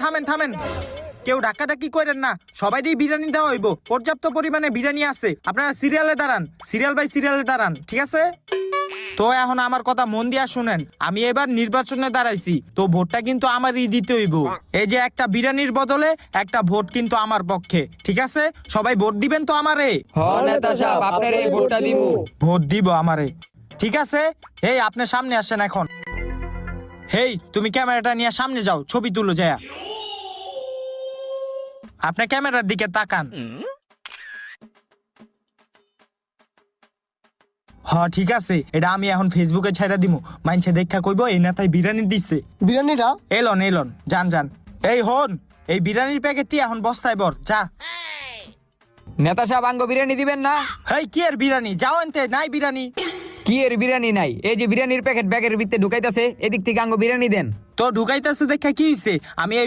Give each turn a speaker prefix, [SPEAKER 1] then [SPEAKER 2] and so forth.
[SPEAKER 1] থামেন থামেন, কেউ ডাকাডাকি করেন না, সবাইরই বিরিয়ানি দেওয়া হইব, পর্যাপ্ত পরিমাণে বিরিয়ানি আছে। আপনারা সিরিয়ালে দাঁড়ান, সিরিয়াল বাই সিরিয়ালে দাঁড়ান, ঠিক আছে? তো এখন আমার কথা মন দিয়া শুনেন, আমি এবার নির্বাচনে দাঁড়াইছি, তো ভোটটা কিন্তু আমারই দিতে হইব। এই যে একটা বিরিয়ানির বদলে একটা ভোট কিন্তু আমার পক্ষে, ঠিক আছে? সবাই ভোট দিবেন তো আমারে?
[SPEAKER 2] নেতা সাহেব আপনার এই ভোটটা দিব।
[SPEAKER 1] ভোট দিব আমারে, ঠিক আছে? এই আপনি সামনে আসেন এখন। হেই তুমি ক্যামেরাটা নিয়ে সামনে যাও, ছবি তুলো যায়। আপনি ক্যামেরার দিকে তাকান। হ্যাঁ ঠিক আছে, এটা আমি এখন ফেসবুকে ছাইড়া দিমু, মাইনছে দেখা কইব এই নেতাই বিরিয়ানি দিচ্ছে।
[SPEAKER 3] বিরিয়ানিটা
[SPEAKER 1] এলন এলন, যান যান। এই হন, এই বিরিয়ানির প্যাকেটটি এখন বস্তায় বর, যা।
[SPEAKER 2] নেতা সাহেব আঙ্গ বিরিয়ানি দিবেন না?
[SPEAKER 1] হেই কি এর বিরিয়ানি, যাও এনতে, নাই বিরিয়ানি।
[SPEAKER 2] কি এর বিরিয়ানি নাই? এই যে বিরিয়ানির প্যাকেট ব্যাগের ভিতরে ঢুকাইতেছে, এদিক থেকে আঙ্গ বিরিয়ানি দেন।
[SPEAKER 1] তো ঢুকাইতেছে দেখা কি হইছে? আমি এই